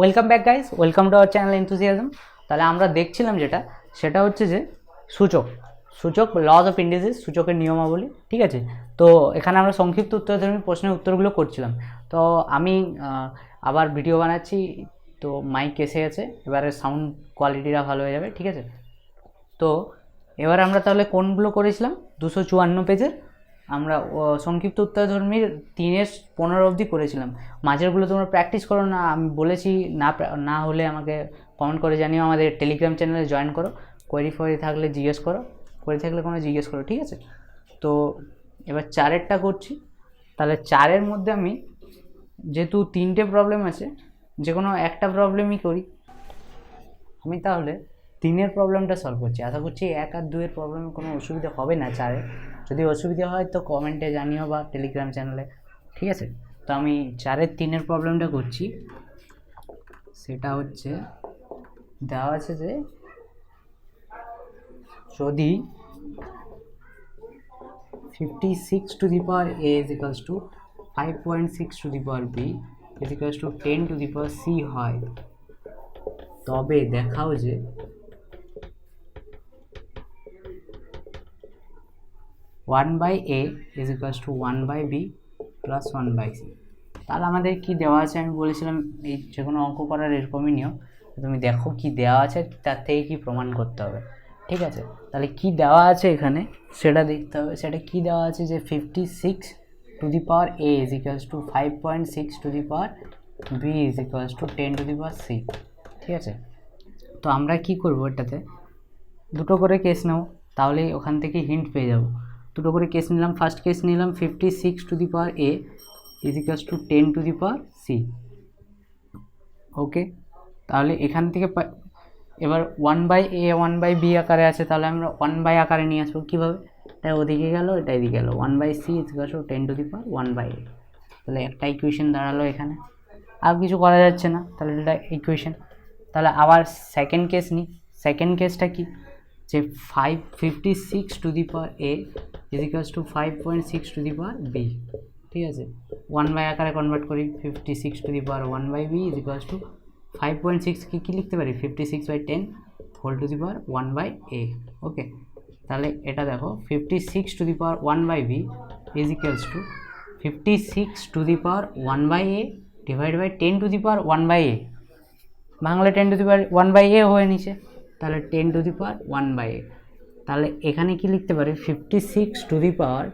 Welcome back guys, welcome to our channel enthusiasm. তাহলে আমরা দেখছিলাম সেটা হচ্ছে যে সূচক সূচক লজ অফ ইন্ডিসেস, সূচকের নিয়মাবলী। ঠিক আছে, তো এখানে আমরা সংক্ষিপ্ত উত্তরধর্মী প্রশ্নের উত্তরগুলো করছিলাম। তো আমি আবার ভিডিও বানাচ্ছি, তো মাইক এসে গেছে, এবারে সাউন্ড কোয়ালিটিটা ভালো হয়ে যাবে। ঠিক আছে, তো এবার আমরা তাহলে কোনগুলো করেছিলাম 254 পেজের আমরা সংক্ষিপ্ত উত্তরধর্মীর 3-15 অবধি করেছিলাম। মাঝেরগুলো তোমরা প্র্যাকটিস করো না, আমি বলেছি না হলে আমাকে কমেন্ট করে জানিও, আমাদের টেলিগ্রাম চ্যানেলে জয়েন করো, কোয়েরি থাকলে জিজ্ঞেস করো, থাকলে কোনো জিজ্ঞেস করো। ঠিক আছে, তো এবার 4-এরটা করছি। তাহলে 4-এর মধ্যে আমি যেহেতু 3টে প্রবলেম আছে, যে কোনো একটা প্রবলেমই করি আমি। তাহলে 3-এর প্রবলেমটা সলভ করছি, আশা করছি 1 আর 2-এর প্রবলেমে কোনো অসুবিধা হবে না। 4-এ যদি অসুবিধা হয় তো কমেন্টে জানিও বা টেলিগ্রাম চ্যানেলে। ঠিক আছে, তো আমি 4-এর 3-এর প্রবলেমটা করছি। সেটা হচ্ছে দেওয়া আছে যে যদি 56 to the power a is equals to 5.6 to the power b is equals to 10 to the power c হয়, তবে দেখাও যে 1/a is equals to 1/b plus 1/c। তাহলে আমাদের কি দেওয়া আছে, আমি বলেছিলাম এই যে কোনো অঙ্ক করার এরকমই নিয়ম, তুমি দেখো কি দেওয়া আছে, তার থেকে কি প্রমাণ করতে হবে। ঠিক আছে, তাহলে কি দেওয়া আছে এখানে সেটা দেখতে হবে। সেটা কি দেওয়া আছে যে 56 to the power a is equals to 5.6 to the power b is equals to 10 to the power c। ঠিক আছে, তো আমরা কি করব, এটাতে দুটো করে কেস নেব, তাহলেই ওখান থেকে হিন্ট পেয়ে যাব। দুটো করে কেস নিলাম। ফার্স্ট কেস নিলাম 56 to the power a is equals to 10 to the power c। ওকে, তাহলে এখান থেকে এবার 1/a 1/b আকারে আছে, তাহলে আমরা 1/, আকারে নিয়ে আসবো। কীভাবে, এটা ওদিকে গেল, এটা এদিকে গেল, 1/c is equals to 10 to the power 1/a। তাহলে একটা ইকুয়েশন দাঁড়ালো এখানে, আর কিছু করা যাচ্ছে না, তাহলে এটা ইকুয়েশন। তাহলে আবার সেকেন্ড কেস নিই। সেকেন্ড কেসটা কি, যে 56 to the power a is equals to 5.6 to the power b। ঠিক আছে, 1/, আকারে কনভার্ট করি, 56 to the power 1/b is equals to 5.6 কি লিখতে পারি, 56/10 whole to the power 1/a। ওকে, তাহলে এটা দেখো 56 to the power 1/b is equals to 56 to the power 1/a divide by 10 to the power 1/a। Bangla 10 to the power 1/a হয়ে নিছে, তাহলে 10 to the power 1/a। তাহলে এখানে কি লিখতে পারি, 56 to the power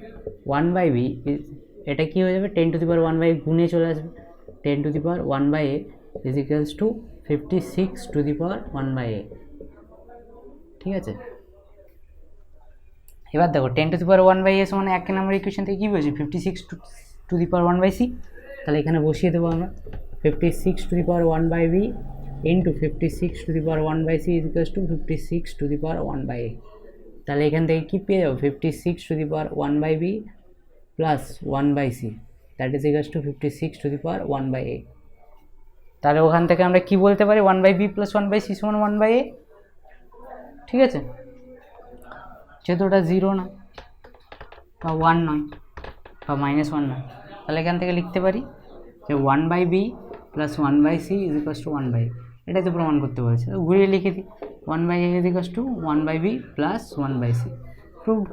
1/b, এটা কি হয়ে যাবে, 10 to the power 1/a গুণে চলে আসবে, 10 to the power 1/a is equals to 56 to the power 1/a। ঠিক আছে, এবার দেখো 10 to the power 1/a সমান 1 নম্বর ইকুয়েশন থেকে কি বলছি, 56 to the power 1/c। তাহলে এখানে বসিয়ে দেবো আমরা 56 to the power 1/b into 56 to the power 1/c is equals to 56 to the power 1/a। তাহলে এখান থেকে কি পেয়ে যাবো, 56 to the power 1/b plus 1/c, that is equals to 56 to the power 1/a। তাহলে ওখান থেকে আমরা কি বলতে পারি, 1/b plus 1/c সমান 1/a। ঠিক আছে, যেহেতু ওটা 0 না বা 1 নয় বা -1 নয়, তাহলে এখান থেকে লিখতে পারি যে 1/b plus 1/c is equals to 1/a। এটাই তো প্রমাণ করতে বলছে, ঘুরিয়ে লিখে দিই, 1/a is equals to 1/b plus 1/c। Proved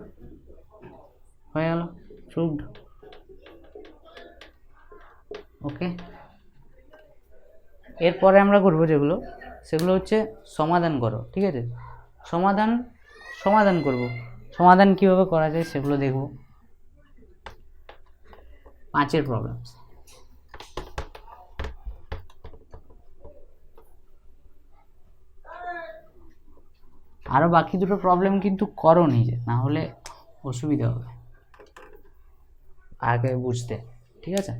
হয়ে গেল, প্রুভড। ওকে, এরপরে আমরা করবো যেগুলো, সেগুলো হচ্ছে সমাধান করো। ঠিক আছে, সমাধান করব, সমাধান কীভাবে করা যায় সেগুলো দেখব। 5-এর প্রবলেম, আরও বাকি দুটো প্রবলেম কিন্তু করো নিজে, না হলে অসুবিধা হবে আগে বুঝতে। ঠিক আছে,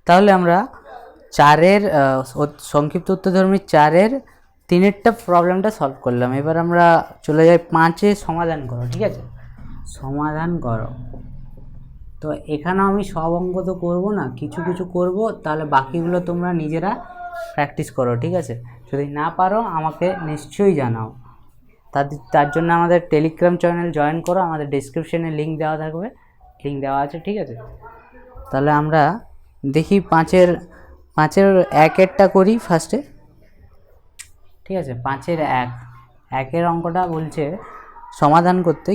তাহলে আমরা 4-এর সংক্ষিপ্ত উত্তরধর্মী 4-এর 3-এরটা প্রবলেমটা সলভ করলাম। এবার আমরা চলে যাই 5-এ সমাধান করো। ঠিক আছে, সমাধান করো। তো এখানেও আমি সব অঙ্ক তো করবো না, কিছু কিছু করব, তাহলে বাকিগুলো তোমরা নিজেরা প্র্যাকটিস করো। ঠিক আছে, যদি না পারো আমাকে নিশ্চয়ই জানাও, তার জন্য আমাদের টেলিগ্রাম চ্যানেল জয়েন করো, আমাদের ডেসক্রিপশনে লিঙ্ক দেওয়া থাকবে, লিঙ্ক দেওয়া আছে। ঠিক আছে, তাহলে আমরা দেখি পাঁচের একেরটা করি ফার্স্টে, ঠিক আছে। পাঁচের একের অঙ্কটা বলছে সমাধান করতে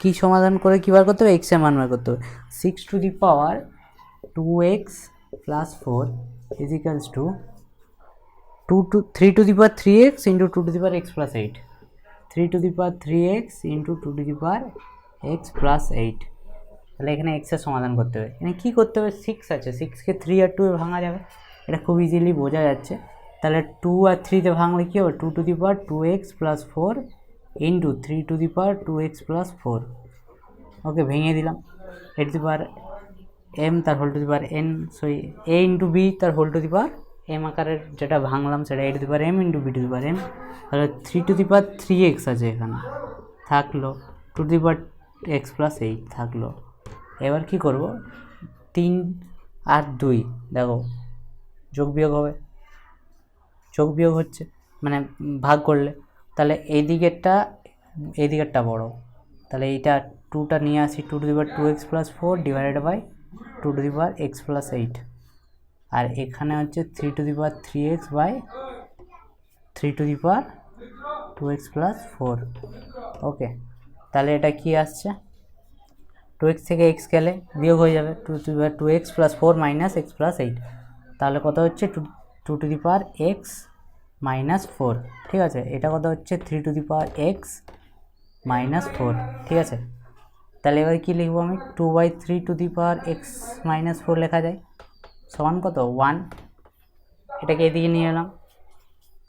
কি সমাধান করে কী বার করতে হবে, এক্স এর মান বার করতে হবে। 6 2x + 4 = 3 into 2x + 8, 3x into 2x + 8। তাহলে এখানে x এর সমাধান করতে হবে। এখানে কী করতে হবে, 6 আছে, 6কে 3 আর 2 এ ভাঙা যাবে, এটা খুব ইজিলি বোঝা যাচ্ছে। তাহলে 2 আর 3তে ভাঙলে কী হবে, 2x + 4 into 3x + 4। ওকে, ভেঙে দিলাম। m তার whole to the power n, sorry a into b তার whole to the power m আকারের যেটা ভাঙলাম সেটা a to the power m into b to the power m। তাহলে 3x আছে এখানে, থাকলো 2x + 8 থাকলো। এবার কি করব, 3 আর 2 দেখো যোগ বিয়োগ হবে, যোগ বিয়োগ হচ্ছে মানে ভাগ করলে। তাহলে এই দিকেরটা বড়, তাহলে এইটা 2টা নিয়ে আসি, 2x + 4 ডিভাইডেড বাই 2x + 8। আর এখানে হচ্ছে 3x বাই 3x + 4। ওকে, তাহলে এটা কি আসছে, 2x থেকে x গেলে বিয়োগ হয়ে যাবে, 2x + 4 - x + 8। তাহলে কত হচ্ছে, 2x - 4। ঠিক আছে, এটা কত হচ্ছে, 3x - 4। ঠিক আছে, তাহলে এবার কি লিখবো আমি, 2/3x - 4 লেখা যায়, সমান কত, 1। এটাকে এদিকে নিয়ে এলাম,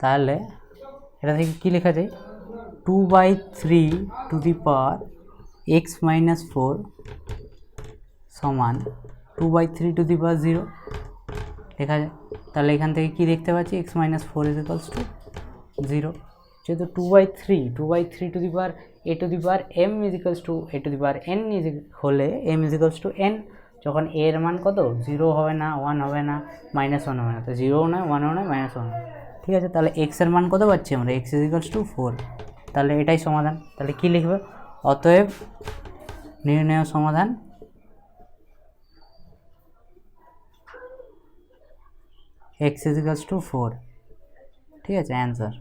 তাহলে এটা থেকে কি লেখা যায়, 2/3x - 4 সমান 2/3 লেখা যায়। তাহলে এখান থেকে কি দেখতে পাচ্ছি, x - 4 = 0। যেহেতু 2/3 to the power a to the power m a to the power n হলে m n, যখন a এর মান কত, 0 হবে না, 1 হবে না, -1 হবে না, তো 0 নয়, 1 নয়, -1। ঠিক আছে, তাহলে x এর মান কত পাচ্ছি আমরা, x = 4। তাহলে এটাই সমাধান। তাহলে কি লিখবে, অতএব নির্ণেয় সমাধান x = 4। ঠিক আছে, অ্যান্সার।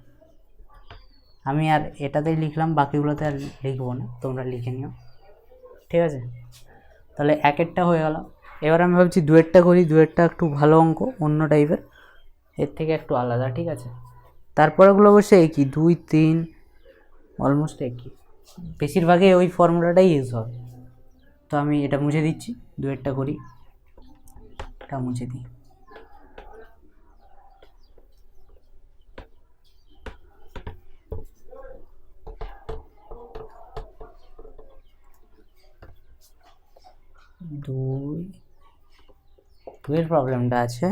আমি আর এটাতেই লিখলাম, বাকিগুলোতে আর লিখবো না, তোমরা লিখে নিও। ঠিক আছে, তাহলে একেরটা হয়ে গেল। এবার আমি ভাবছি দুয়েরটা করি, দুয়েরটা একটু ভালো অঙ্ক, অন্য টাইপের, এর থেকে একটু আলাদা। ঠিক আছে, তারপরেগুলো অবশ্যই একই, 2 3 অলমোস্ট একই, বেশিরভাগই ওই ফর্মুলাটাই ইউজ হবে। তো আমি এটা মুছে দিচ্ছি, দুয়েরটা করি, এটা মুছে দিই। দুইয়ের প্রবলেমটা আছে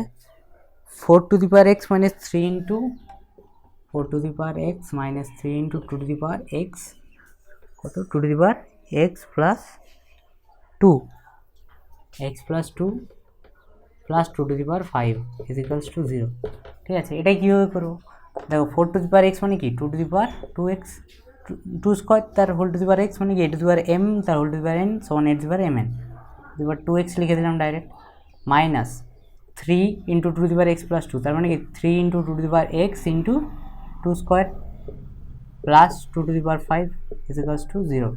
4x - 3 into 4x - 3 into 2x কত, 2x + 2 x + 2 + 2/5 = 0। ঠিক আছে, এটাই কীভাবে করবো, দেখো 4x মানে কি, 2x 2 স্কোয়ার তার whole to the power x মানে কি, a m তার whole to the power n সমান a/mn। এবার 2x লিখে দিলাম ডাইরেক্ট, মাইনাস 3 into 2x + 2, তার মানে কি 3 into 2x into 2 square plus 2/5 = 0।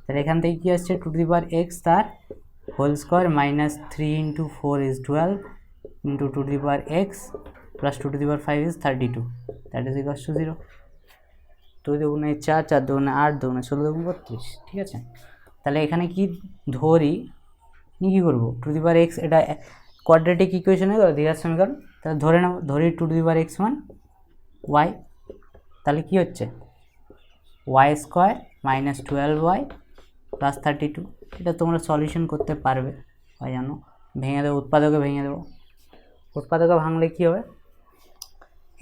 তাহলে এখান থেকে কী আসছে, 2x তার whole square minus 3 into 4 = 12 into 2x plus 2/5 is 32, that is equals to 0। 2 দুগুণে 4, 4 দুগুণে 8, দুগুণে 16, দুগুণে 32। ঠিক আছে, তাহলে এখানে কি ধরি, কী করবো, 2x, এটা কোয়াড্রেটিক ইকুয়েশন হয়ে গেল, দ্বিঘাত সমীকরণ। তাহলে ধরি 2x মান y, তাহলে কি হচ্ছে, y² - 12y + 32। এটা তোমরা সলিউশন করতে পারবে, তাই জানো, ভেঙে দেবো, উৎপাদকে ভেঙে দেবো। উৎপাদকে ভাঙলে কী হবে,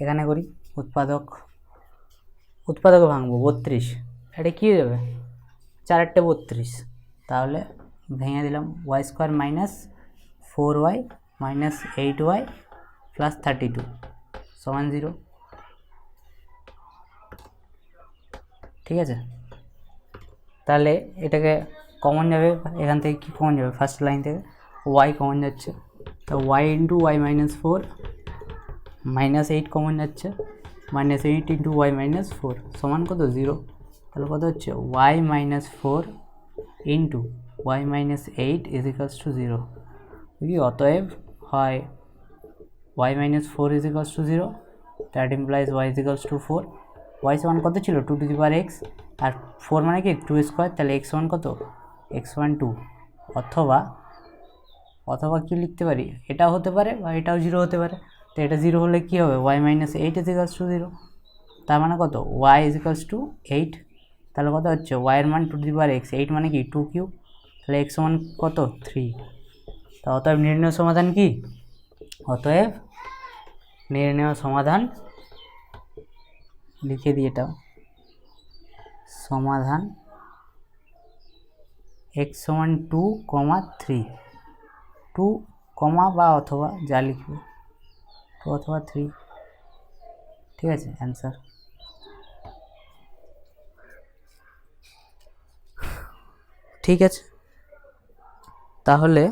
এখানে করি উৎপাদকে ভাঙবো 32, এটা কী হয়ে যাবে, 4 × 32। তাহলে ভেঙে দিলাম, y² - 4y - 8y + 32 সমান 0। ঠিক আছে, তাহলে এটাকে কমন যাবে, এখান থেকে কি কমন যাবে, ফার্স্ট লাইন থেকে ওয়াই কমন যাচ্ছে, তো y into y minus four, minus eight common যাচ্ছে, minus eight into y minus four সমান কত 0। তাহলে কত হচ্ছে y minus four into y minus eight is equals to 0। যদি অতএব হয় y minus four is equals to 0, that implies y is equals to 4। Y সমান কত ছিল 2 টু দি পাওয়ার এক্স, আর 4 মানে কি 2 স্কোয়ার, তাহলে এক্স সমান কত এক্স ওয়ান 2। অথবা কি লিখতে পারি, এটাও হতে পারে বা এটাও 0 হতে পারে। তো এটা 0 হলে কী হবে y minus eight is equals to 0, তার মানে কত ওয়াই ইজ ইকালস টু 8। তাহলে কত হচ্ছে ওয়াইয়ের মান 2 টু দি পাওয়ার এক্স, 8 মানে কি 2 কিউব, তাহলে এক্স সমান কত 3। তা অতএব নির্ণয় সমাধান কি, অতএব নির্ণয় সমাধান লিখে দিই, এটাও সমাধান এক্স সমান 2, 3, 2, বা অথবা যা লিখবে 2 অথবা 3, ঠিক আছে অ্যান্সার। ঠিক আছে, তাহলে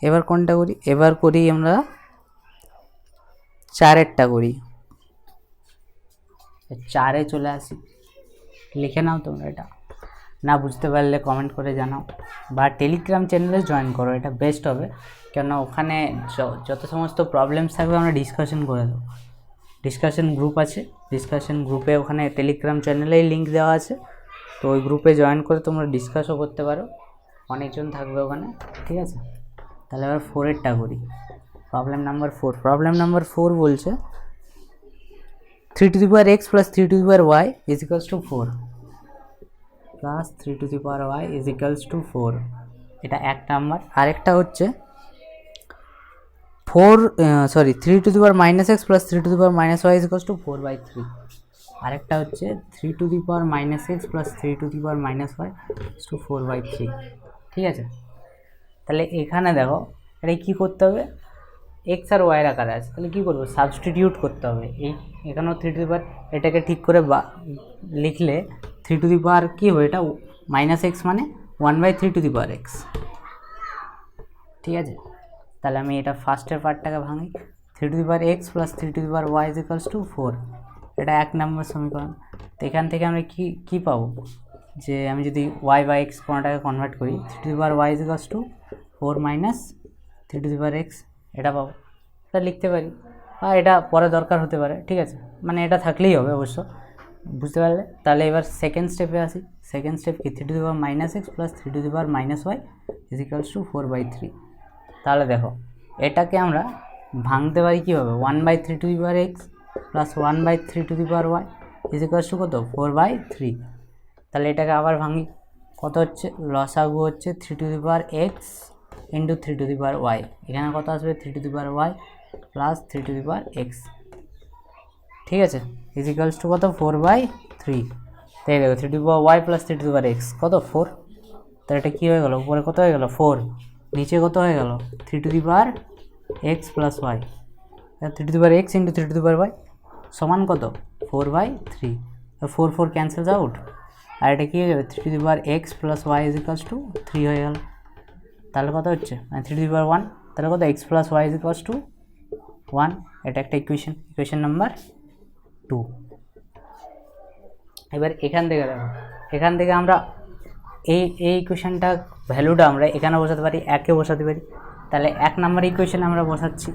এবার কোনটা করি, এবার করি আমরা 4-এরটা করি। 4-এ চলে আসি, লিখে নাও তোমরা, এটা না বুঝতে পারলে কমেন্ট করে জানাও, বা টেলিগ্রাম চ্যানেলে জয়েন করো, এটা বেস্ট হবে, কেন ওখানে যত সমস্ত প্রবলেমস থাকবে আমরা ডিসকাশন করে দেবো। ডিসকাশন গ্রুপ আছে, ডিসকাশন গ্রুপে ওখানে টেলিগ্রাম চ্যানেলেই লিঙ্ক দেওয়া আছে, তো ওই গ্রুপে জয়েন করে তোমরা ডিসকাসও করতে পারো, অনেকজন থাকবে ওখানে, ঠিক আছে। তাহলে এবার 4-এরটা করি, প্রবলেম নাম্বার 4। প্রবলেম নাম্বার 4 বলছে 3 to the power x plus 3 to the power y is equals to 4, plus 3 to the power y is equals to 4, এটা 1 নাম্বার। আরেকটা হচ্ছে 3 to the power minus x plus 3 to the power minus y is equals to 4/3। আরেকটা হচ্ছে 3 to the power minus x plus 3 to the power minus y is to 4/3, ঠিক আছে। তাহলে এখানে দেখো এটা কী করতে হবে, এক্স আর ওয়াইয়ের আকারে আছে, তাহলে কী করবো সাবস্টিটিউট করতে হবে। এখানেও 3 টু দি পাওয়ার, এটাকে ঠিক করে লিখলে 3 টু দি পাওয়ার কী হবে, এটা মাইনাস এক্স মানে 1/3 টু দি পাওয়ার এক্স, ঠিক আছে। তাহলে আমি এটা ফার্স্টের পার্টটাকে ভাঙি, 3 to the power x plus 3 to the power y is equals to 4, এটা 1 নম্বর সমীকরণ। তো এখান থেকে আমরা কী পাবো, যে আমি যদি ওয়াই বা এক্স কোনোটাকে কনভার্ট করি, 3 to the power y is equals to 4 minus 3 to the power x, এটা পাবো। এটা লিখতে পারি বা এটা পরে দরকার হতে পারে, ঠিক আছে, মানে এটা থাকলেই হবে অবশ্য, বুঝতে পারলে। তাহলে এবার সেকেন্ড স্টেপে আসি। সেকেন্ড স্টেপ কি, 3 to the power minus x plus 3 to the power minus y is equals to 4/3। তাহলে দেখো এটাকে আমরা ভাঙতে পারি কীভাবে, 1/3 to the power x plus 1/3 to the power y is equals to কত 4/3। তাহলে এটাকে আবার ভাঙি, কত হচ্ছে লসাগু হচ্ছে 3 to the power x into 3 to the power y, এখানে কত আসবে 3 to the power y plus 3 to the power x, ঠিক আছে, ইজ ইকালস টু কত 4/3। তাই দেখো 3 to the power y plus 3 to the power x কত 4, তাহলে এটা কী হয়ে গেল, উপরে কত হয়ে গেল 4, নিচে কত হয়ে গেল 3 to the power x plus y, 3 to the power x into 3 to the power y সমান কত 4/3। 4 4 ক্যান্সেলস আউট, আর এটা কী হয়ে যাবে 3 to the power x plus y is equals to 3 হয়ে গেল। তাহলে কত হচ্ছে 3 টু দি পাওয়ার 1, তাহলে কত x plus y is equals to 1, এটা একটা ইকুয়েশন নাম্বার 2। এবার এখান থেকে দেখো, এখান থেকে আমরা এই ইকুয়েশনটা ভ্যালুটা আমরা এখানে বসাতে পারি, একে বসাতে পারি। তাহলে 1 নাম্বার ইকুয়েশন আমরা বসাচ্ছি,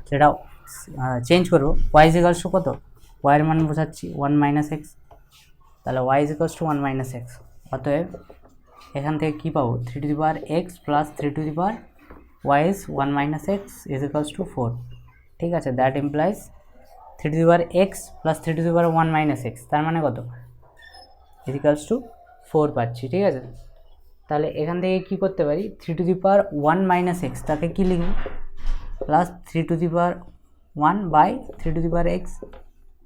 সেটা চেঞ্জ করবো, ওয়াই ইজ ইকালস টু কত, ওয়াইয়ের মান বসাচ্ছি 1 মাইনাস এক্স, তাহলে y is equals to 1 minus x. অতএব এখান থেকে কী পাবো 3 to the power x plus 3 to the power y is 1 minus x is equals to 4, ঠিক আছে। That implies 3 to the power x plus 3 to the power 1 minus x, তার মানে কত ইজ ইকালস টু 4 পাচ্ছি, ঠিক আছে। তাহলে এখান থেকে কী করতে পারি, 3 to the power 1 minus x তাকে কী লিখব, plus 3 to the power 1/3 to the power x,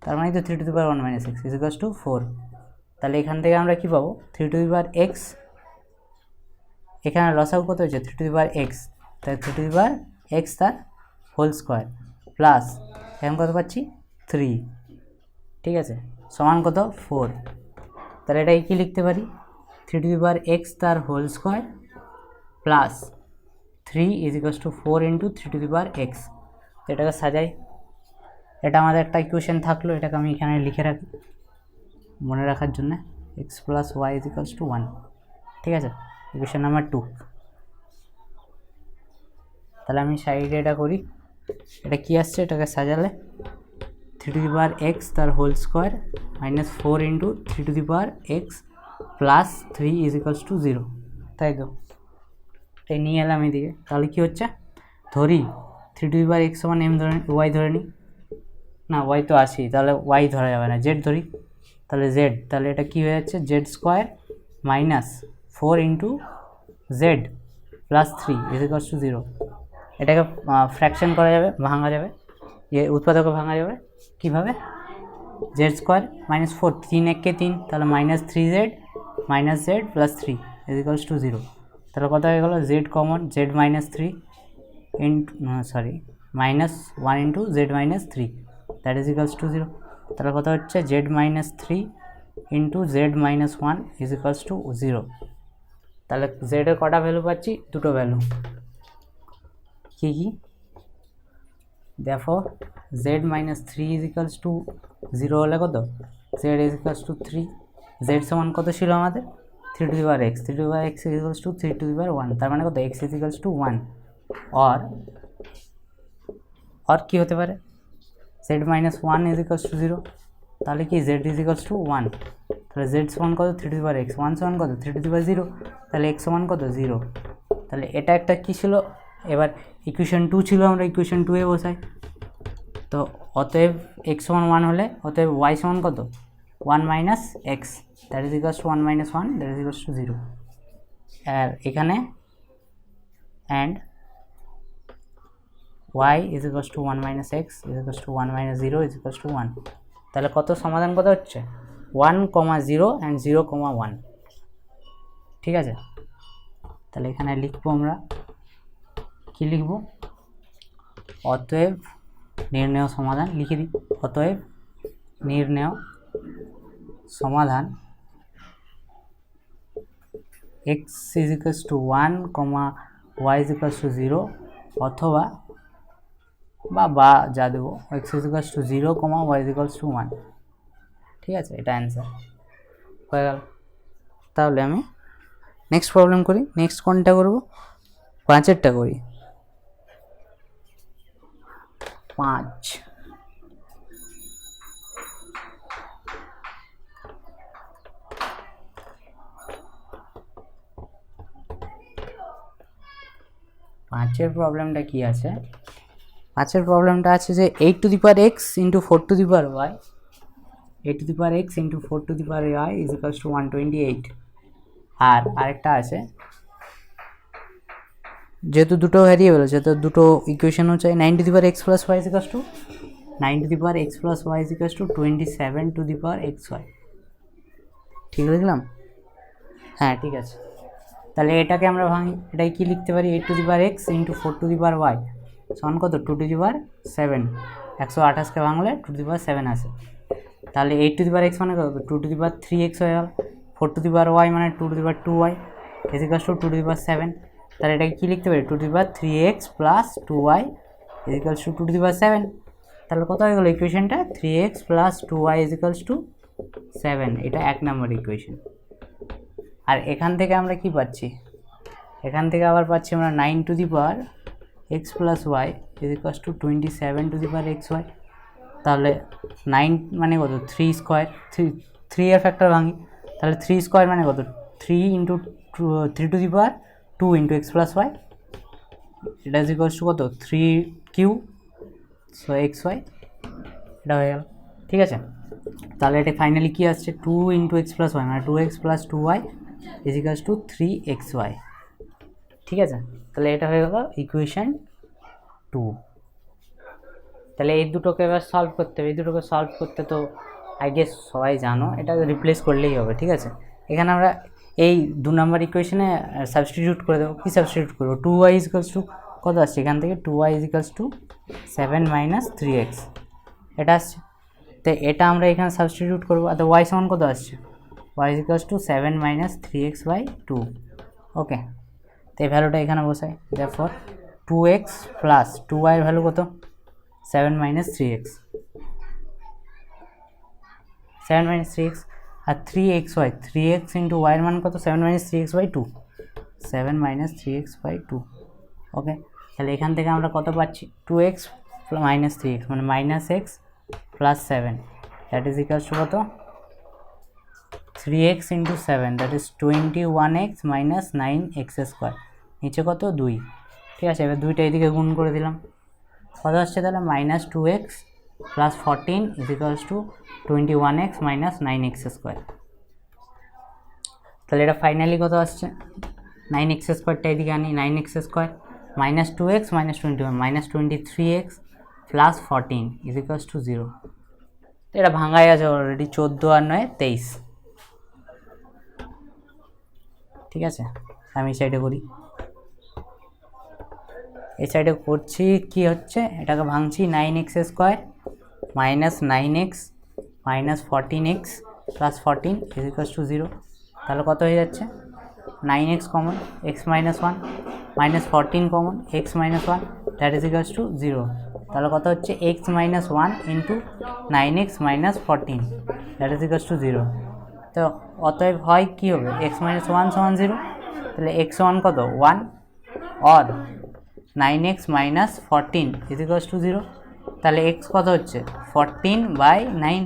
তার মানে তো 3 to the power 1 minus x is equals to 4। তাহলে এখান থেকে আমরা কী পাবো 3 টু দি পাওয়ার এক্স, এখানে লসাগু কত হয়েছে 3 টু দি পাওয়ার এক্স, তাই 3 টু দি পাওয়ার এক্স তার হোল স্কোয়ার প্লাস এখন কত পাচ্ছি 3, ঠিক আছে, সমান কত 4। তাহলে এটাকে কী লিখতে পারি 3 টু দি পাওয়ার এক্স তার whole square plus 3 is equals to 4 into 3 to the power x. এটাকে সাজাই, এটা আমাদের একটা ইকুয়েশন থাকলো, এটাকে আমি এখানে লিখে রাখি মনে রাখার জন্য, x plus y is equals to 1। ঠিক আছে, ইকুয়েশন নাম্বার 2। তাহলে আমি সাইডে এটা করি, এটা কি আসছে, এটাকে সাজালে 3 টু দি পাওয়ার এক্স তার whole square minus 4 into 3 to the power x plus 3 is equals to 0, তাই তো? তাই নিয়ে এলাম এদিকে। তাহলে কী হচ্ছে, ধরি 3 টু দি পাওয়ার এক্স সমান এম ধরে ওয়াই ধরে নিই, না ওয়াই তো আসি, তাহলে ওয়াই ধরা যাবে না, জেড ধরি, তাহলে জেড, তাহলে এটা কী হয়ে যাচ্ছে, Z square minus 4 into Z plus 3 is equals to 0। এটাকে ফ্র্যাকশন করা যাবে, ভাঙা যাবে, উৎপাদকে ভাঙা যাবে কীভাবে, জেড স্কোয়ার মাইনাস 4, 3 1 3, তাহলে minus 3z minus Z plus 3 is equals to 0। তাহলে কত হয়ে গেলো, Z common, Z minus 3 into minus 1 into Z minus 3 that is equals to 0। তাহলে কত হচ্ছে, Z minus 3 into Z minus 1 is equals to 0। তাহলে জেডের কটা ভ্যালু পাচ্ছি, দুটো value, key key, therefore z minus 3 is equals to 0 হলে কত, z is equals to 3, z সমান কত ছিল আমাদের, 3 to the power x, 3 to the power x is equals to 3 to the power 1, তার মানে কত, x is equals to 1, or কি হতে পারে, z minus 1 is equals to 0, তাহলে কি z is equals to 1, তাহলে z সমান কত, 3 to the power x, 1 সমান কত, 3 to the power 0, তাহলে x সমান কত, 0। তাহলে এটা একটা কী ছিল, এবার ইকুয়েশন 2 ছিল, আমরা ইকুয়েশন 2 এ বসাই, তো অতএব x সমান 1 হলে অতএব y সমান কত, 1 minus x, that is equals to 1 minus 1 that is equals to 0। আর এখানে and y is equals to 1 minus x is equals to 1 minus 0 is equals to 1। তাহলে কত সমাধান কত হচ্ছে, 1, 0 অ্যান্ড 0, 1। ঠিক আছে, তাহলে এখানে লিখবো আমরা, কি লিখব, অতএব নির্ণেয় সমাধান, লিখে দিই, অতএব নির্ণেয় সমাধান x is equals to 1, y is equals to 0, অথবা বা যা দেবো, x is equals to 0, y is equals to 1। ঠিক আছে, এটা অ্যান্সার হয়ে গেল। তাহলে আমি নেক্সট প্রবলেম করি, নেক্সট কোনটা করব, 5এরটা করি, 5। পাঁচের প্রবলেমটা কি আছে, পাঁচের প্রবলেমটা আছে যে 8 to the power x into 4 to the power y, 8 to the power x into 4 to the power y is equals to 128। আর আরেকটা আছে, যেহেতু দুটো ভ্যারিয়েবল আছে তো দুটো ইকুয়েশনও চাই, 9 to the power x plus y is equals to 9 to the power x plus y is equals to 27 to the power xy। ঠিক লিখলাম, হ্যাঁ ঠিক আছে। তাহলে এটাকে আমরা ভাঙি, এটাই কি লিখতে পারি, 8 to the power x into 4 to the power y সমান কত, 2 to the power 7, 128কে ভাঙলে 2 to the power 7 আসে। তাহলে 8 to the power x মানে কত, 2 to the power 3x হয়ে গেল, 4 to the power y মানে 2 to the power 2y is equals to 2 to the power 7। তাহলে এটাকে কি লিখতে পারি, 2 to the power 3x plus 2y is equals to 2 to the power 7। তাহলে কত হয়ে গেল ইকুয়েশনটা, 3x plus 2y is equals to 7, এটা 1 নম্বর ইকুয়েশন। আর এখান থেকে আমরা কি পাচ্ছি, এখান থেকে আবার পাচ্ছি আমরা 9 to the power x plus y is equals to 27 to the power xy। তাহলে 9 মানে কত, 3 স্কোয়ার, 3 এর ফ্যাক্টর ভাঙি, তাহলে 3 স্কোয়ার মানে কত, 3 into 3 to the power 2 into x plus y, এটা ইজ ইকুয়ালস টু কত, 3 কিউ, সো xy, এটা হয়ে গেল। ঠিক আছে, তাহলে এটা ফাইনালি কি আসছে, 2 ইন্টু এক্স প্লাস ওয়াই মানে 2x plus 2y is equals two 3xy। ঠিক আছে, তাহলে এটা হয়ে গেল ইকুয়েশন 2। তাহলে এই দুটোকে এবার সলভ করতে হবে, এই দুটোকে সলভ করতে তো আই গেস সবাই জানো, এটা রিপ্লেস করলেই হবে। ঠিক আছে, এখানে আমরা এই 2 নম্বর ইকুয়েশনে সাবস্টিটিউট করে দেবো, কি সাবস্টিটিউট করবো, 2y ইজ ইকুয়ালস টু কত আসছে, এখান থেকে 2y is equals to 7 minus 3x এটা আসছে। তো এটা আমরা এখানে সাবস্টিটিউট করবো, আর y সমান কত আসছে, y is equals to 7 minus 3x by 2। Okay, তো এই ভ্যালুটা এখানে বসাই, therefore 2x প্লাস 2y এর ভ্যালু কত 7 মাইনাস 3x, 7 মাইনাস 3x আর 3xy, 3x ইন্টু y এর মান কত 7 minus 3x by 2, 7 minus 3x by 2। Okay, তাহলে এখান থেকে আমরা কত পাচ্ছি 2x মাইনাস 3x মানে minus x plus 7, that is equals to কত 3x into 7, that is 21x minus 9x square, নিচে কত 2। ঠিক আছে, এবার দুইটা এদিকে গুণ করে দিলাম, কত আসছে তাহলে minus 2x plus 14 is equals two 21x minus 9x square. তাহলে এটা ফাইনালি কত আসছে 9x স্কোয়ারটা এদিকে আনি, 9x square minus 2x minus 21 minus 23x plus 14 is equals to 0। এটা ভাঙাই আছে অলরেডি, 14 আর 9 23। ঠিক আছে, আমি এই সাইডে করি, এই সাইডে করছি কি হচ্ছে এটাকে ভাঙছি, 9x square minus 9x minus 14x plus 14 is equals to 0। তাহলে কত হয়ে যাচ্ছে 9x common, x minus 1 minus 14 common, x minus 1 that is equals to 0। তাহলে কত হচ্ছে x minus 1 into 9x minus 14 that is equals to 0। তো অতএব হয় কী হবে x মাইনাস 1 সমান 0, তাহলে x সমান কত 1 or 9x minus 14 is equals to 0। তাহলে x কত হচ্ছে 14 বাই 9,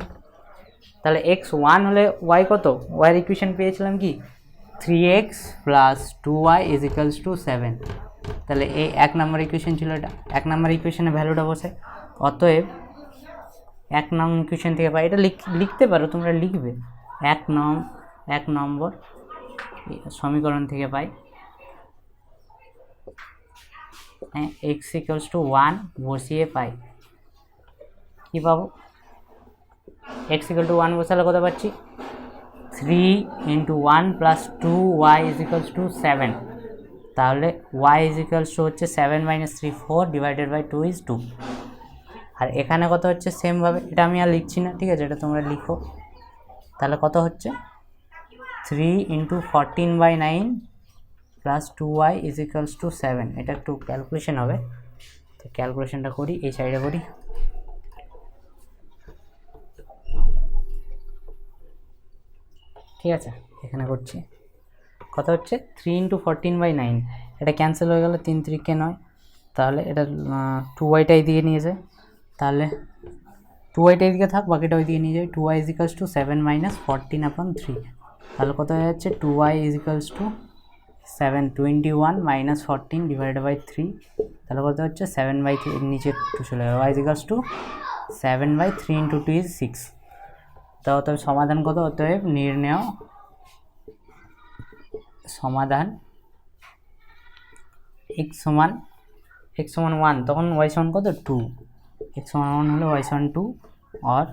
তাহলে x 1 হলে y কত, y এর ইকুয়েশন পেয়েছিলাম কি 3x plus 2y is equals to 7। তাহলে এই 1 নম্বর ইকুয়েশন ছিল এটা, 1 নম্বর ইকুয়েশনে ভ্যালুটা বসে, অতএব 1 নম্বর ইকুয়েশন থেকে পাই, এটা লিখতে পারো তোমরা, লিখবে 1 নম্বর সমীকরণ থেকে পাই হ্যাঁ x ইকুয়ালস টু 1 বসিয়ে পাই কি পাবো, x ইকুয়াল টু 1 বসালে কত পাচ্ছি 3 into 1 plus 2y is equals to 7। তাহলে y ইজ ইকুয়ালস টু হচ্ছে 7 মাইনাস 3 4 ডিভাইডেড বাই 2 ইজ 2। আর এখানে কত হচ্ছে সেমভাবে, এটা আমি আর লিখছি না, ঠিক আছে, এটা তোমরা লিখো। তাহলে কত হচ্ছে 3 into 14 by 9 plus 2y is equals to 7। এটা একটু ক্যালকুলেশন হবে, তো ক্যালকুলেশনটা করি, এই সাইডে করি। ঠিক আছে, এখানে করছি, কত হচ্ছে 3 ইন্টু 14 বাই 9, এটা ক্যান্সেল হয়ে গেল, 3 3 কে 9, তাহলে এটা 2yটা এইদিকে নিয়ে যায়, তাহলে 2yটা এইদিকে থাক, বাকিটা ওইদিকে নিয়ে যায়, 2y is equals to 7 minus 14 আপন 3। তাহলে কত হয়ে যাচ্ছে 2y is equals to 721 minus 14 divided by 3, তাহলে কত হচ্ছে 7 বাই 3, নিচে 2 চলে যাবে, y is equals to 7 by 3 into 2 is 6। তো অতএব সমাধান কত, অতএব নির্ণেয় সমাধান x সমান 1, তখন y সমান কত 2, x সমান 1 হলে y সমান 2 और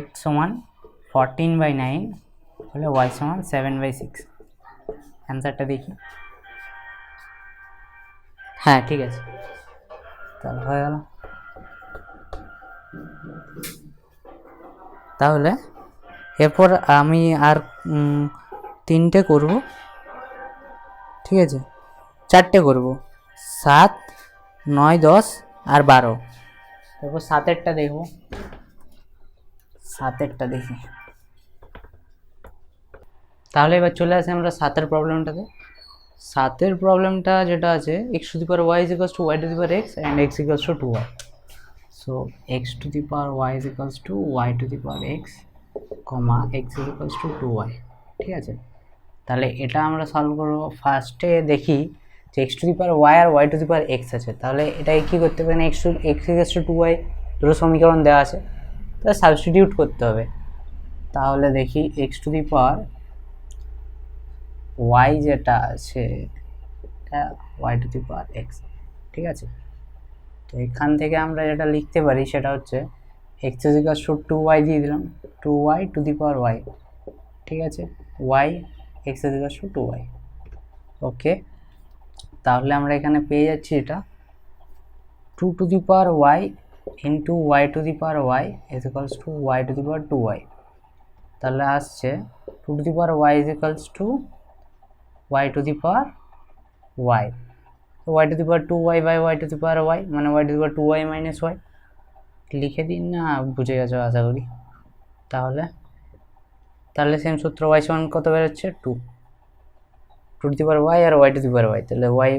x সমান 14 বাই 9 হলে y সমান 7 বাই 6। অ্যান্সারটা দেখি, হ্যাঁ ঠিক আছে, তাহলে হয়ে গেল। তাহলে এরপর আমি আর 3টে করব, ঠিক আছে, 4টে করব, 7 9 10 আর 12। তারপর 7এরটা দেখব, 7এরটা দেখি। তাহলে এবার চলে আসি আমরা 7এর প্রবলেমটাতে। 7এর প্রবলেমটা যেটা আছে x to the power y is equals to y to the power x and x equals to 2y। So x to the power y is equals to y to the power x, comma x is equals to 2y। ঠিক আছে, তাহলে এটা আমরা solve করব। ফার্স্টে দেখি যে x to the power y আর y to the power x আছে, তাহলে এটাকে কী করতে পারি না, x ইকুয়ালস টু 2y দুটো সমীকরণ দেওয়া আছে, তাহলে সাবস্টিটিউট করতে হবে। তাহলে দেখি x to the power y যেটা আছে এটা y to the power x, ঠিক আছে। তো এখান থেকে আমরা যেটা লিখতে পারি সেটা হচ্ছে x is equals to 2y দিয়ে দিলাম, 2y to the power y, ঠিক আছে, y x is equals to 2y। Okay, তাহলে আমরা এখানে পেয়ে যাচ্ছি এটা 2 to the power y into y to the power y is equals to y to the power 2y। তাহলে আসছে 2 to the power y is equals to y to the power y, তো y to the power 2y by y to the power y, মানে y to the power 2y minus y. লিখে দিন না, বুঝে গেছো আশা করি। তাহলে সেম সূত্র, ওয়াই সমান কত বেরোচ্ছে 2 টু দি পাওয়ার ওয়াই আর y to the power y, তাহলে ওয়াই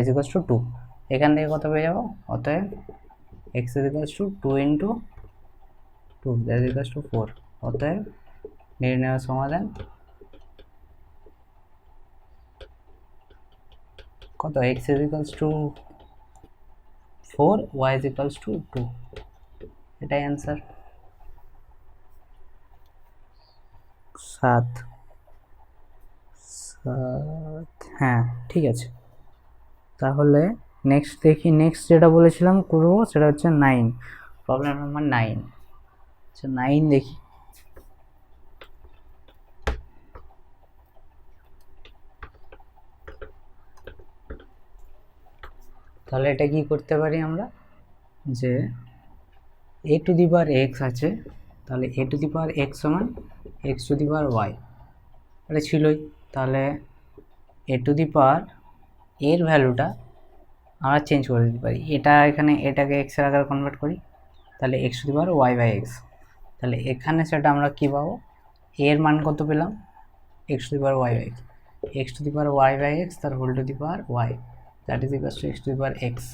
ইজ ইকুয়ালস টু 2। এখান থেকে কত পেয়ে যাবো, অতএব x is equals to 2 into 2 that is equals to 4। অতএব নির্ণয় সমাধান কত, x is equals to 4, y is equals to 2, এটাই অ্যান্সার। 7, হ্যাঁ ঠিক আছে। তাহলে নেক্সট দেখি, নেক্সট যেটা বলেছিলাম করবো সেটা হচ্ছে 9, প্রবলেম নাম্বার 9। আচ্ছা 9 দেখি। তাহলে এটা কি করতে পারি আমরা, যে এ টু দি পাওয়ার এক্স আছে, তাহলে a to the power x সমান x to the power y, এটা ছিলই। তাহলে এ টু দি পাওয়ার এর ভ্যালুটা আমরা চেঞ্জ করে দিতে পারি, এটা এখানে এটাকে এক্সের আকারে কনভার্ট করি, তাহলে x to the power y by x. তাহলে এখানে সেটা আমরা কী পাবো, এর মান কত পেলাম, x to the power y by x, x to the power y by x তার whole to the power y, that is equals to x to the power x.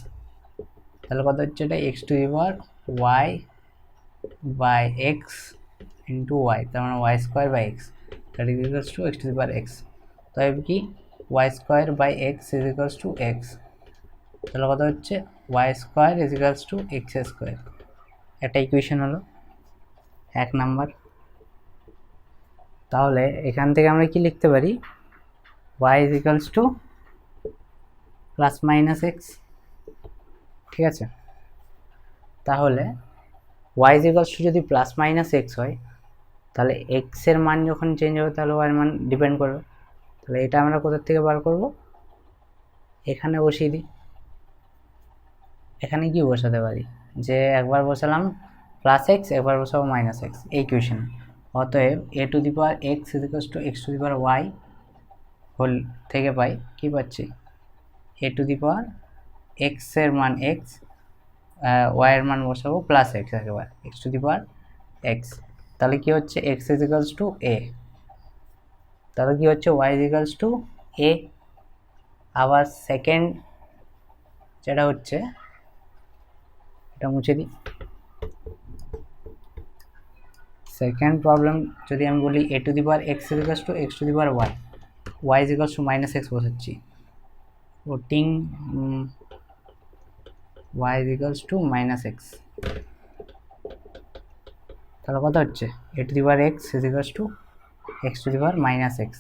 তাহলে কত হচ্ছে, এটা x to the power y by x into y, তার মানে y square by x, that is equals to x to the power x. তবে কি y square by x is equals to x, তাহলে কত হচ্ছে y square is equals to x square. একটা equation হলো 1 number. তাহলে এখান থেকে আমরা কি লিখতে পারি, y is equals to plus minus x, ঠিক আছে। তাহলে ওয়াই ইজ ইকুয়ালস টু যদি প্লাস মাইনাস এক্স হয়, তাহলে এক্সের মান যখন চেঞ্জ হবে তাহলে ওয়াইয়ের মান ডিপেন্ড করবে। তাহলে এটা আমরা কোথা থেকে বার করব, এখানে বসিয়ে দিই। এখানে কি বসাতে পারি, যে একবার বসালাম প্লাস এক্স, একবার বসাবো মাইনাস এক্স এই ইকুয়েশন। অতএব a to the power x is equals to x to the power y whole থেকে পাই কি পাচ্ছি, এ টু দি পাওয়ার এক্সের মান এক্স, ওয়াইয়ের মান বসাবো প্লাস এক্স, একেবারে x to the power x. তাহলে কি হচ্ছে, x is equals to a, তাহলে কি হচ্ছে ওয়াই ইজ ইকুয়ালস টু এ। আবার সেকেন্ড যেটা হচ্ছে, এটা মুছে দিই। সেকেন্ড প্রবলেম যদি আমি বলি, a to the power x is equals to x to the power y, y is equals to minus x বসাচ্ছি, putting y is equals to minus x. তাহলে কত হচ্ছে, a to the power x is equals to x to the power minus x,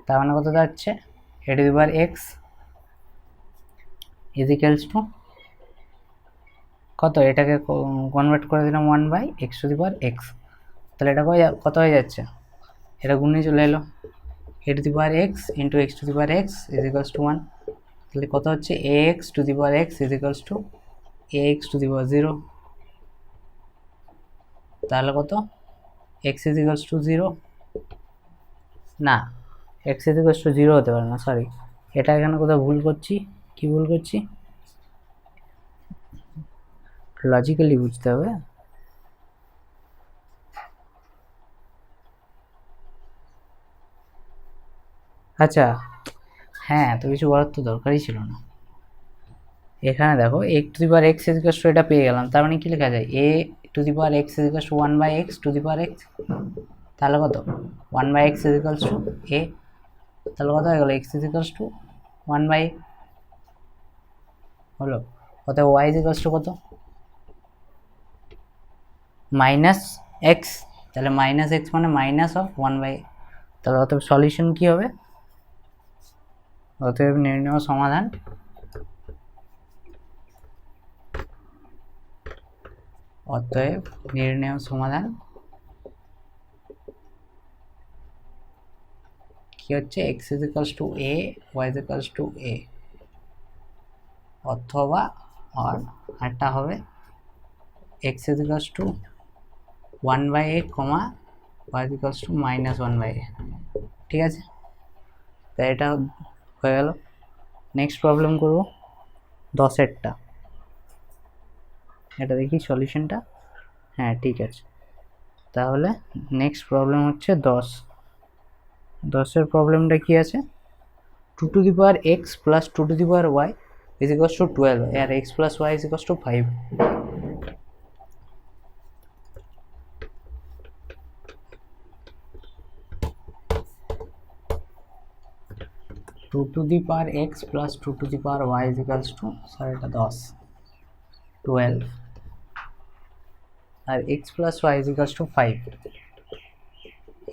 তার মানে কত যাচ্ছে, a to the power x is equals to কত, এটাকে কনভার্ট করে দিলাম 1 by x to the power x. তাহলে এটা কত হয়ে যাচ্ছে, এটা গুণে চলে এলো, a to the power x into x to the power x is equals to 1। তাহলে কত হচ্ছে, a x to the power x is equals to a x to the power 0। তাহলে কত, এক্স ইজ ইকুয়ালস টু 0, না x is equals to 0 হতে পারে না, sorry এটা এখানে কোথাও ভুল করছি, কি ভুল করছি, লজিক্যালি বুঝতে হবে। আচ্ছা হ্যাঁ, এত কিছু বলার তো দরকারই ছিল না। এখানে দেখো a to the power x is equals to, এটা পেয়ে গেলাম, তার মানে কি লেখা যায়, a to the power x is equals to 1 by x to the power x. তাহলে কত, 1 by x is equals to a, তাহলে কত হয়ে গেল, x is equals to 1 by হলো। অতএব ওয়াই ইজ ইকুয়ালস টু কত, মাইনাস এক্স, তাহলে মাইনাস এক্স মানে মাইনাস অফ 1 বাই, তাহলে অতএব সলিউশন কি হবে, অতএব নির্ণয় সমাধান কি হচ্ছে, x is equals to a, y is equals to a, অথবা আরটা হবে x is equals to 1 by a comma y is equals to minus 1 by a, ঠিক আছে। তাই এটা হয়ে গেল। নেক্সট প্রবলেম করব 10-এরটা। এটা দেখি সলিউশনটা। হ্যাঁ ঠিক আছে, তাহলে নেক্সট প্রবলেম হচ্ছে 10-এর প্রবলেমটা কি আছে, 2 to the power x plus 2 to the power y is equals to 12 আর x plus y is equals to 5। 2 to the power x plus 2 to the power y is equals to, sorry এটা 10, 12 আর x plus y is equals to 5।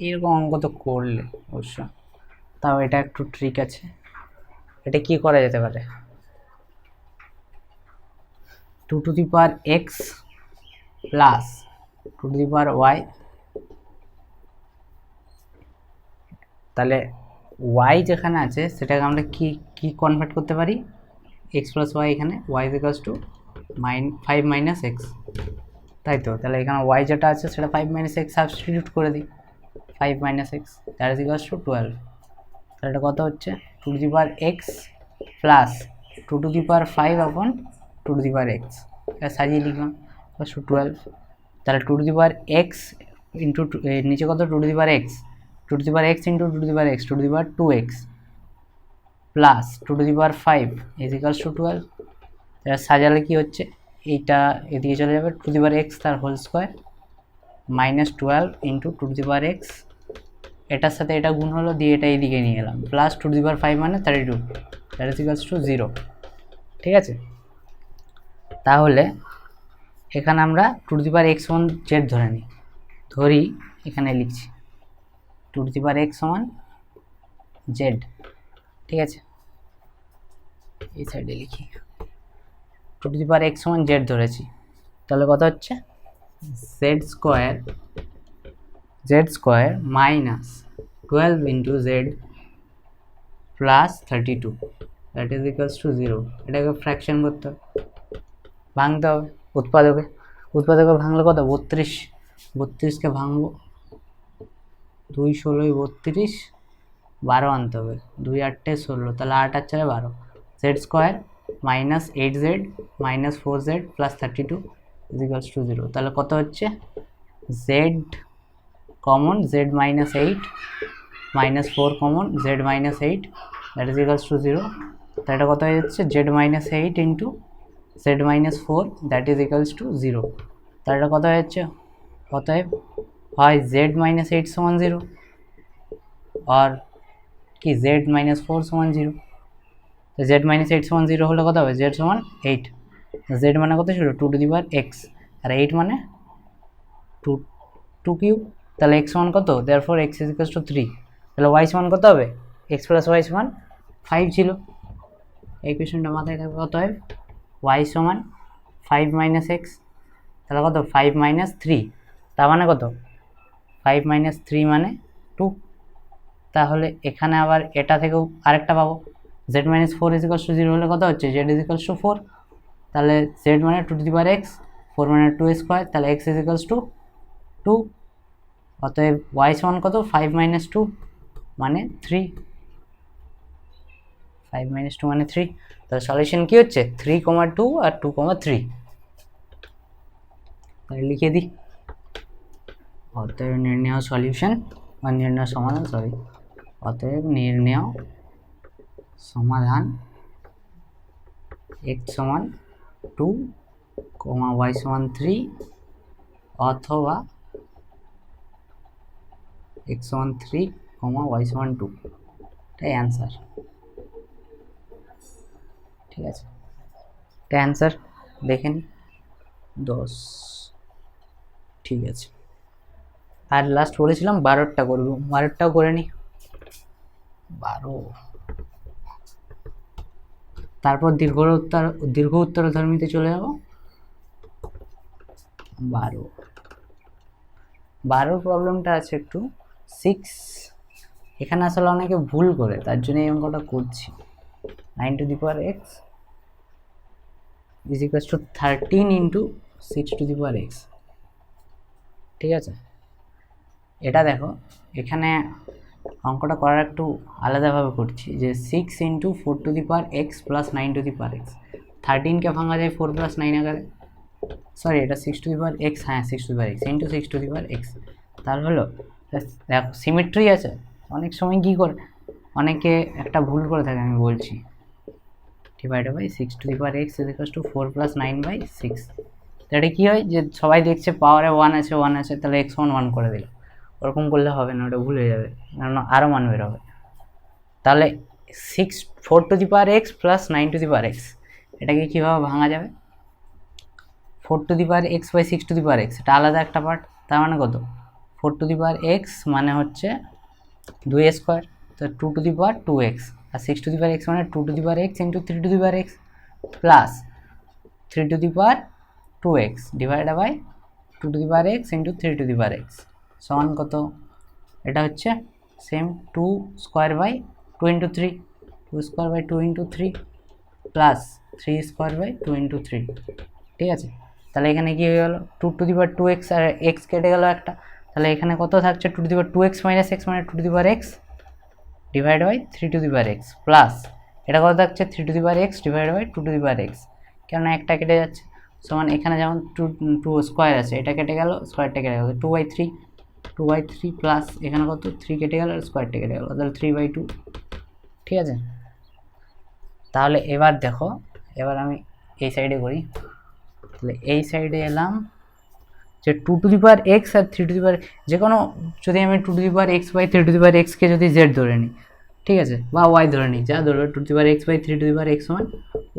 এরকম অঙ্ক তো করলে অবশ্য, তাও এটা একটু ট্রিক আছে। এটা কি করা যেতে পারে, 2 to the power x plus 2 to the power y, তাহলে y যেখানে আছে সেটাকে আমরা কি কি কনভার্ট করতে পারি, x plus y, এখানে y is equals to 5 minus x, তাই তো। তাহলে এখানে y যেটা আছে সেটা 5 minus x সাবস্টিটিউট করে দিই, 5 minus x that is equals to 12। তাহলে এটা কত হচ্ছে, 2 to the power x plus 2 to the power 5 upon 2 to the power x, এটা সাজিয়ে লিখলাম, equals to 12। তাহলে 2 to the power x into নিচে কত, 2 to the power x, 2 to the power x into 2 to the power x, 2 to the power 2x plus 2 to the power 5 is equals to 12। এটা সাজালে কি হচ্ছে, এইটা এদিকে চলে যাবে, 2 to the power x তার whole square minus 12 into 2 to the power x, এটার সাথে এটা গুণ হলো, দিয়ে এটা এইদিকে নিয়ে এলাম, প্লাস 2 to the power 5 মানে 32, দ্যাট ইজ ইকুয়ালস টু 0। ঠিক আছে, তাহলে এখানে আমরা 2 to the power x সমান z ধরে নিই, ধরি এখানে লিখছি 2 to the power x সমান z। ঠিক আছে, এই সাইডে লিখি 2 to the power x সমান z ধরেছি, তাহলে কত হচ্ছে z square minus 12 into z plus 32 that is equals to 0। এটাকে ফ্র্যাকশন করতে হবে, ভাঙতে হবে উৎপাদকে ভাঙলে কত, 32কে ভাঙবো, 2 16 32, 12 আনতে হবে, 2 8 16, তাহলে 8 আর 4 12, z square minus 8z minus 4z plus 32 is equals to 0। তাহলে কত হচ্ছে, z common z minus 8 minus 4 common z minus 8 that is equals to 0। তাহলে এটা কত হয়ে যাচ্ছে, z minus 8 into z minus 4 that is equals to 0। তাহলে এটা কত হয়ে যাচ্ছে, অতএব হয় z মাইনাস 8 সমান 0 আর কি z মাইনাস 4 সমান 0। তো z মাইনাস 8 সমান 0 হলে কত হবে, z সমান 8, z মানে কত ছিল 2 to the power x আর 8 মানে 2 কিউব, তাহলে x সমান কত, therefore x is equals to 3। তাহলে y সমান কত হবে, x plus y সমান 5 ছিল, এই কোশ্চেনটা মাথায় রাখবে। অতএব y সমান 5 minus x, তাহলে কত 5 minus 3, তার মানে কত 5 minus 3 মানে 2। তাহলে এখানে আবার এটা থেকেও আরেকটা পাবো, z minus 4 is equals to 0 হলে কত হচ্ছে, z is equals to 4, তাহলে z মানে 2 to the power x, 4 মানে 2 স্কোয়ার, তাহলে x is equals to 2। অতএব y সমান কত, 5 minus 2 মানে 3, 5 minus 2 মানে 3। তাহলে সলিউশন কি হচ্ছে 3,2 আর 2,3। তাহলে লিখে দিই, অতএব নির্ণেয় সলিউশন বা নির্ণয় সমাধান, অতএব নির্ণেয় সমাধান x সমান 2, y সমান 3 অথবা x সমান 3, y সমান 2, এটাই অ্যান্সার। ঠিক আছে, এটা অ্যান্সার দেখে নিই 10। ঠিক আছে, আর লাস্ট বলেছিলাম 12টা করব, 12টাও করে নিই, 12। তারপর দীর্ঘ উত্তরধর্মীতে চলে যাব। 12 প্রবলেমটা আছে একটু 6, এখানে আসলে অনেকে ভুল করে, তার জন্য এই অঙ্কটা করছি। 9 to the power x is equals to 13 into 6 to the power x। ঠিক আছে, এটা দেখো এখানে অঙ্কটা করার একটু আলাদাভাবে করছি, যে 6 into 4 to the power x plus 9 to the power x, 13কে ভাঙা যায় 4 প্লাস 9 আকারে, সরি এটা 6 টু দি পাওয়ার এক্স, হ্যাঁ 6 to the power x into 6 to the power x. তাহলে হলো, দেখো সিমেট্রি আছে। অনেক সময় কী করে অনেকে একটা ভুল করে থাকে, আমি বলছি, divided by 6 to the power x is equal to 4 plus 9 by 6। এটা কী হয়, যে সবাই দেখছে পাওয়ারে 1 আছে, তাহলে এক্স 1 করে দিল, ওরকম করলে হবে না, ওটা ভুল হয়ে যাবে, কারণ আরও মান বেরোবে। তাহলে 4 to the power x plus 9 to the power x, এটাকে কীভাবে ভাঙা যাবে? 4 to the power x by 6 to the power x, এটা আলাদা একটা পার্ট, তার মানে কত? 4 টু দি পাওয়ার এক্স মানে হচ্ছে 2 স্কোয়ার, তো 2 টু দি পাওয়ার 2x, আর 6 টু দি পাওয়ার এক্স মানে 2 to the power x into 3 to the power x plus 3 to the power 2x divided by 2 to the power x into 3 to the power x সমান কত? এটা হচ্ছে same 2 square by 2 into 3, 2 square by 2 into 3 plus 3 square by 2 into 3। ঠিক আছে, তাহলে এখানে কী হয়ে গেলো, 2 to the power 2x R x কেটে গেল একটা, তাহলে এখানে কত থাকছে? 2 to the power 2x minus x মানে 2 to the power x divide by 3 to the power x plus এটা কত থাকছে? 3 to the power x divide by 2 to the power x, কেননা একটা কেটে যাচ্ছে, সমান এখানে যেমন 2 স্কোয়ার আছে, এটা কেটে গেল, স্কোয়ারটা কেটে গেল, 2/3 প্লাস এখানে কত? 3 কেটে গেল আর স্কোয়ারটা কেটে গেল, তাহলে 3/2। ঠিক আছে, তাহলে এবার দেখো, এবার আমি এই সাইডে করি, তাহলে এই সাইডে এলাম, যে 2 টু দি পাওয়ার এক্স আর 3 টু দি পাওয়ার, যে কোনো, যদি আমি 2 to the power x by 3 to the power এক্সকে যদি জেড ধরে নিই, ঠিক আছে, বা ওয়াই ধরে নিই, যা ধরবে, 2 to the power x by 3 to the power x সমান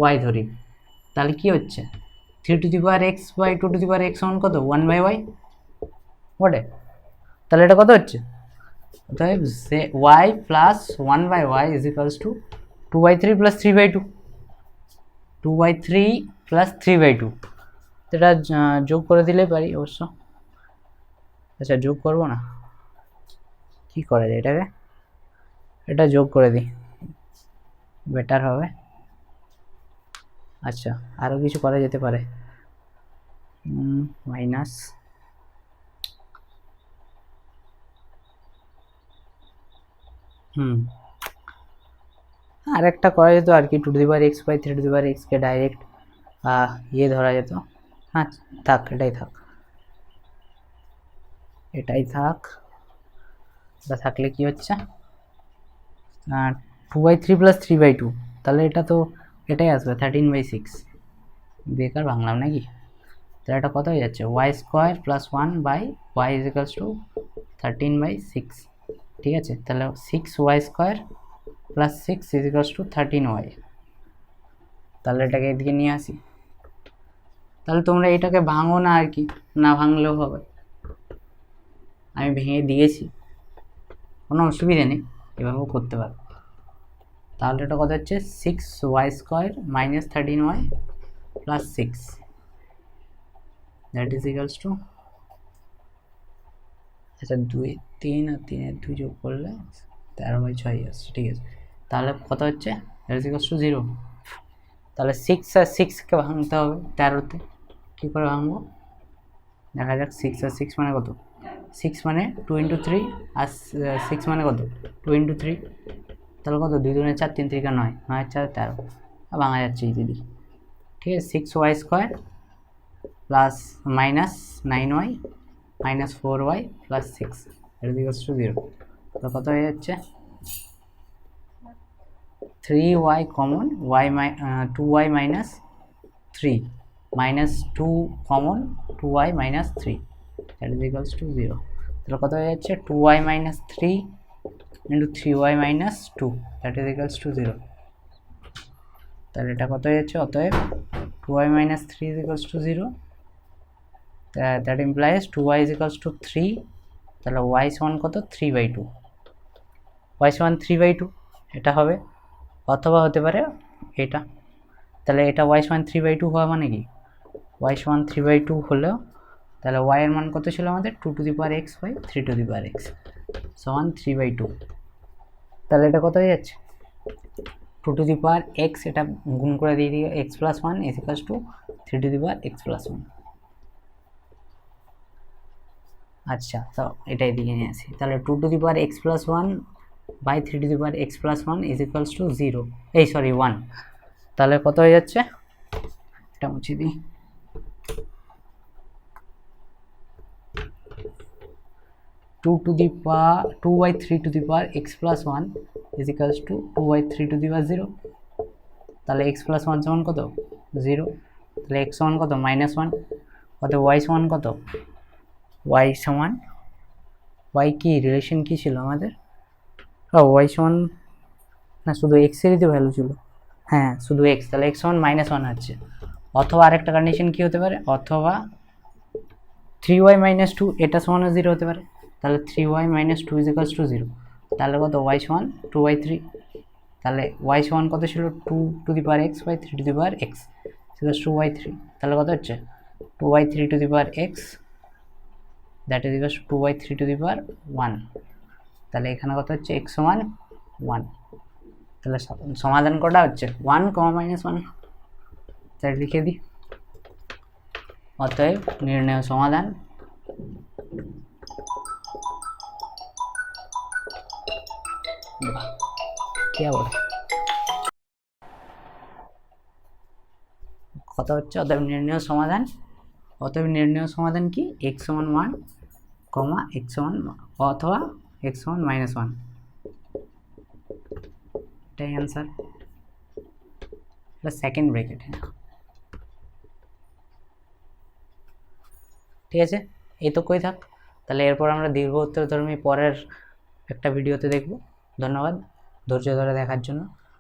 ওয়াই ধরি, তাহলে কী হচ্ছে? 3 to the power x by 2 to the power x সমান কত? 1/y বটে, তাহলে এটা কত হচ্ছে? অতএব y plus 1/y is equals to 2/3 plus 3/2, 2/3 plus 3/2, এটা যোগ করে দিলে পারি অবশ্য। আচ্ছা যোগ করবো না, কি করা যায় এটাকে, এটা যোগ করে দিই, বেটার হবে। আচ্ছা আরও কিছু করা যেতে পারে, মাইনাস, আর একটা করা যেত আর কি, 2 to the power x by 3 to the power এক্সকে ডাইরেক্ট ইয়ে ধরা যেত, হ্যাঁ থাক, এটাই থাক, এটা থাকলে কি হচ্ছে, 2/3 প্লাস 3/2, তাহলে এটা তো এটাই আসবে 13/6, বেকার ভাঙলাম নাকি, তাহলে এটা কত হয়ে যাচ্ছে? Y square plus 1/y is equals to 13/6। ঠিক আছে, তাহলে 6y square plus 6 is equals to 13y, তাহলে এটাকে এদিকে নিয়ে আসি, তাহলে তোমরা এটাকে ভাঙো না আর কি, না ভাঙলেও হবে, আমি ভেঙে দিয়েছি, কোনো অসুবিধা নেই, এভাবেও করতে পারো। তাহলে এটা কত হচ্ছে? 6y square minus 13y plus 6, that is equals two, আচ্ছা 2 3 আর 3 এর 2 যোগ করলে 13/6 আসছে। ঠিক আছে, তাহলে কত হচ্ছে? That is equals to 0। তাহলে 6 আর 6কে ভাঙতে হবে 13তে, কী করে ভাঙবো দেখা যাক। 6 আর 6 মানে কত? 6 মানে 2 ইন্টু 3 আর 6 মানে কত? 2 ইন্টু 3, তাহলে কত? 2 2 4, 3 3 9, 9 4 13, ভাঙা যাচ্ছে ইজিলি। ঠিক আছে, 6y square plus minus 9y minus 4y plus 6 এর ইকুয়ালস টু 0, তো কত হয়ে যাচ্ছে? 3y common, 2y minus 3 minus 2 common, 2y minus 3 that is equals to 0, তাহলে কত হয়ে যাচ্ছে? 2y minus 3 into 3y minus 2 that is equals to 0, তাহলে এটা কত হয়ে যাচ্ছে? অতএব 2y minus 3 is equals to 0, that implies 2y is equals to 3, তাহলে y সমান কত? 3/2, y সমান 3/2 এটা হবে, অথবা হতে পারে এটা, তাহলে এটা y সমান 3/2 হওয়া মানে কি? y সমান 3/2 হলেও, তাহলে y এর মান কত ছিল আমাদের? 2 to the power x by 3 to the power x সমান 3/2, তাহলে এটা কত হয়ে যাচ্ছে? 2 টু দি পাওয়ার x, এটা গুণ করে দিয়ে দিই x plus 1 is equals to 3 to the power x plus 1। আচ্ছা, তো এটাই দিকে নিয়ে আসি, তাহলে 2 to the power x plus 1 by 3 x plus 1 is equals to 0, এই সরি 1। তাহলে কত হয়ে যাচ্ছে, এটা মুছে দিই, 2/3 x plus 1 is equals to 2/3 তাহলে x প্লাস 1 সমান কত, 0। তাহলে x সমান কত, -1। কত y সমান কত, y সমান, y কি রিলেশন কি ছিল আমাদের, y সমান না শুধু x এরই তো ভ্যালু ছিল, হ্যাঁ শুধু x, তাহলে x সমান -1 হচ্ছে। অথবা আরেকটা কন্ডিশন কি হতে পারে, অথবা 3y - 2 এটা সমান 0 হতে পারে। তাহলে 3y - 2 ইজ ইকুয়ালস টু 0। তাহলে কত, y সমান 2/3। তাহলে y সমান কত ছিল, 2x by 3x equals to y3। তাহলে কত হচ্ছে 2/3x, that is equals to 2/3 তাহলে এখানে কত হচ্ছে, x সমান 1। তাহলে সমাধান কটা হচ্ছে 1, -1। তাহলে লিখে দিই, অতএব নির্ণয় সমাধান কত হচ্ছে, অতএব নির্ণয় সমাধান কি, x সমান 1, x সমান অথবা x সমান -1, এটাই অ্যান্সার। এটা সেকেন্ড ব্র্যাকেট, ঠিক আছে, এই তো কই থাক। তাহলে এরপর আমরা দীর্ঘ উত্তরধর্মী পরের একটা ভিডিওতে দেখব। ধন্যবাদ ধৈর্য ধরে দেখার জন্য।